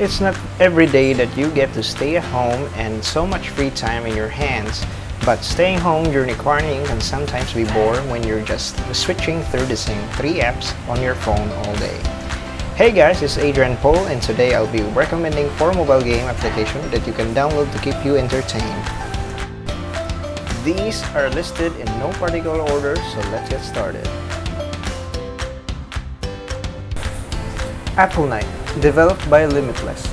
It's not every day that you get to stay at home and so much free time in your hands, but staying home during quarantine can sometimes be boring when you're just switching through the same 3 apps on your phone all day. Hey guys, it's Adrian Paul and today I'll be recommending 4 mobile game applications that you can download to keep you entertained. These are listed in no particular order, so let's get started. Apple Knight, developed by Limitless.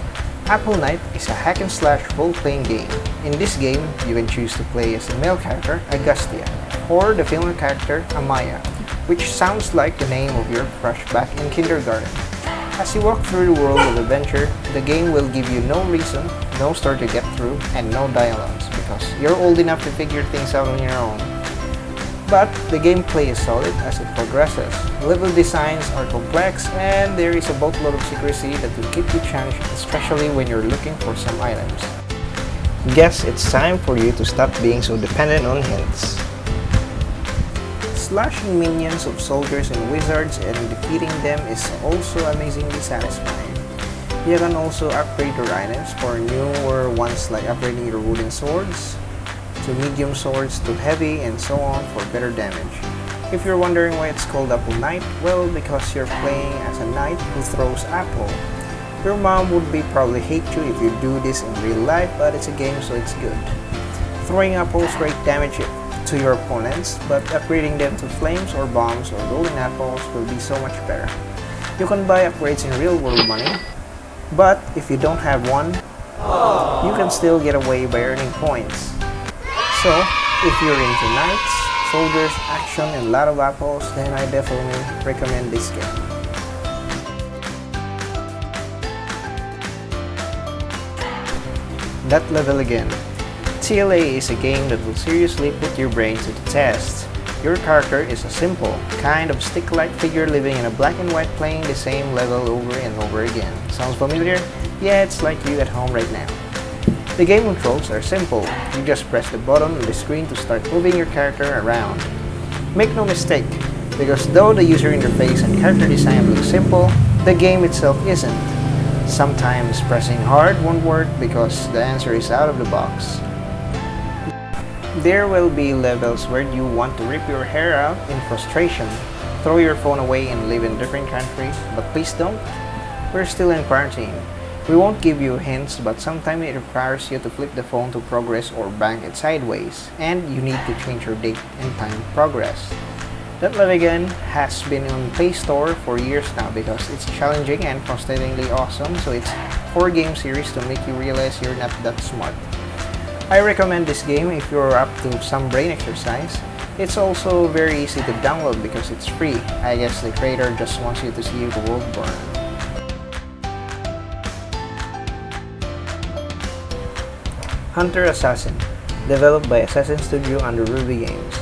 Apple Knight is a hack-and-slash role-playing game. In this game, you can choose to play as the male character, Agustia, or the female character, Amaya, which sounds like the name of your crush back in kindergarten. As you walk through the world of adventure, the game will give you no reason, no story to get through, and no dialogues, because you're old enough to figure things out on your own. But the gameplay is solid as it progresses. Level designs are complex and there is a boatload of secrecy that will keep you challenged, especially when you're looking for some items. Guess it's time for you to stop being so dependent on hints. Slashing minions of soldiers and wizards and defeating them is also amazingly satisfying. You can also upgrade your items for newer ones like upgrading your wooden swords to medium swords to heavy and so on for better damage. If you're wondering why it's called Apple Knight, well, because you're playing as a knight who throws apple. Your mom would probably hate you if you do this in real life, but it's a game so it's good. Throwing apples rate damage to your opponents, but upgrading them to flames or bombs or golden apples will be so much better. You can buy upgrades in real world money, but if you don't have one, you can still get away by earning points. So, if you're into knights, soldiers, action, and a lot of apples, then I definitely recommend this game. That level again. TLA is a game that will seriously put your brain to the test. Your character is a simple, kind of stick-like figure living in a black and white playing the same level over and over again. Sounds familiar? Yeah, it's like you at home right now. The game controls are simple. You just press the button on the screen to start moving your character around. Make no mistake, because though the user interface and character design look simple, the game itself isn't. Sometimes pressing hard won't work because the answer is out of the box. There will be levels where you want to rip your hair out in frustration, throw your phone away and live in a different country, but please don't. We're still in quarantine. We won't give you hints, but sometimes it requires you to flip the phone to progress or bank it sideways, and you need to change your date and time progress. That level again has been on Play Store for years now because it's challenging and frustratingly awesome, so it's 4 game series to make you realize you're not that smart. I recommend this game if you're up to some brain exercise. It's also very easy to download because it's free. I guess the creator just wants you to see the world burn. Hunter Assassin, developed by Assassin Studio under Ruby Games.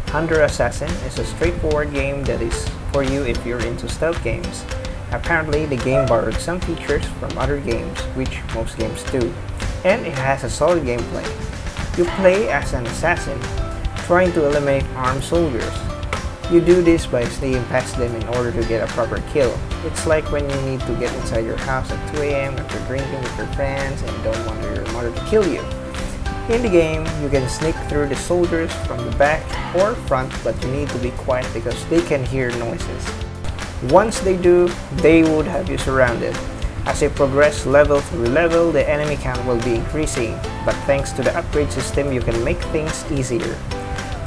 Hunter Assassin is a straightforward game that is for you if you're into stealth games. Apparently, the game borrowed some features from other games, which most games do, and it has a solid gameplay. You play as an assassin, trying to eliminate armed soldiers. You do this by staying past them in order to get a proper kill. It's like when you need to get inside your house at 2 AM after drinking with your friends and don't want your mother to kill you. In the game, you can sneak through the soldiers from the back or front, but you need to be quiet because they can hear noises. Once they do, they would have you surrounded. As you progress level through level, the enemy count will be increasing, but thanks to the upgrade system, you can make things easier.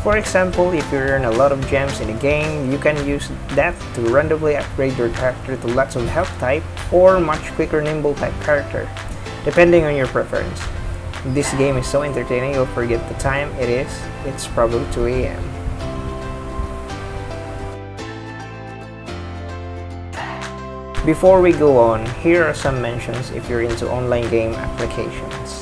For example, if you earn a lot of gems in a game, you can use that to randomly upgrade your character to lots of health type or much quicker nimble type character, depending on your preference. This game is so entertaining you'll forget the time it is. It's probably 2 AM. Before we go on, here are some mentions if you're into online game applications.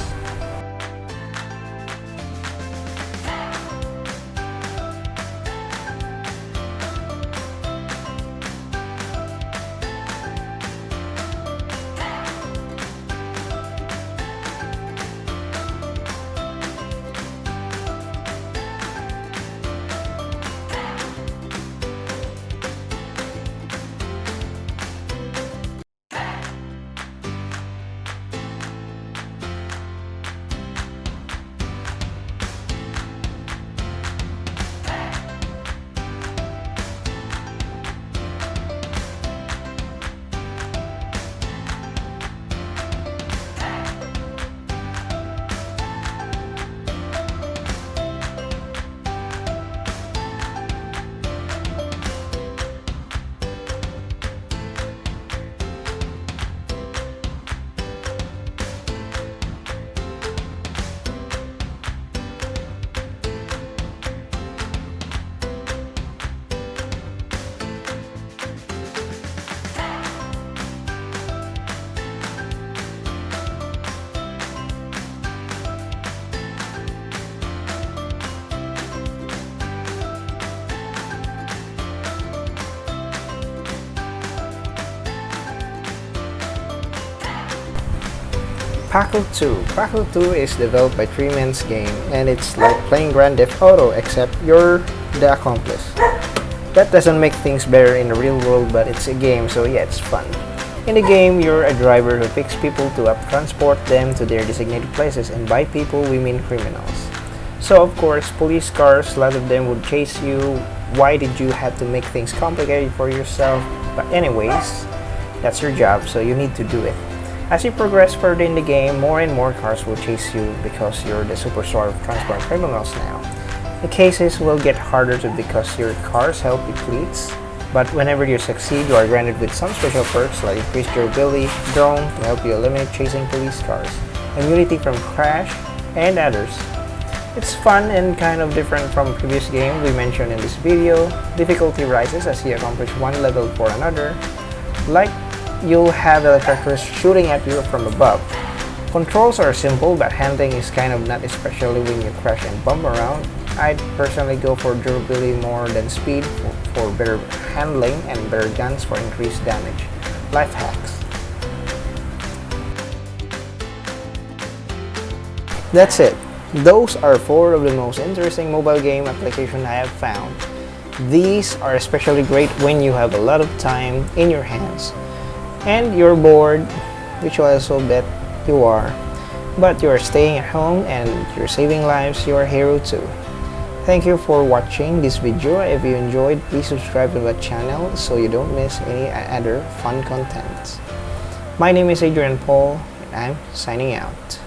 Crackle 2. Crackle 2 is developed by 3Men's Game, and it's like playing Grand Theft Auto, except you're the accomplice. That doesn't make things better in the real world, but it's a game, so yeah, it's fun. In the game, you're a driver who picks people to transport them to their designated places, and by people, we mean criminals. So of course, police cars, a lot of them would chase you. Why did you have to make things complicated for yourself? But anyways, that's your job, so you need to do it. As you progress further in the game, more and more cars will chase you because you're the superstar of transporting criminals now. The cases will get harder too because your car's health depletes, but whenever you succeed, you are granted with some special perks like increased durability, drone to help you eliminate chasing police cars, immunity from crash, and others. It's fun and kind of different from previous game we mentioned in this video. Difficulty rises as you accomplish one level for another, like you'll have electricals shooting at you from above. Controls are simple, but handling is kind of not, especially when you crash and bump around. I'd personally go for durability more than speed for better handling and better guns for increased damage. Life hacks. That's it. Those are 4 of the most interesting mobile game applications I have found. These are especially great when you have a lot of time in your hands and you're bored, which I also bet you are, but you are staying at home and you're saving lives. You are a hero too. Thank you for watching this video. If you enjoyed, please subscribe to the channel so you don't miss any other fun content. My name is Adrian Paul and I'm signing out.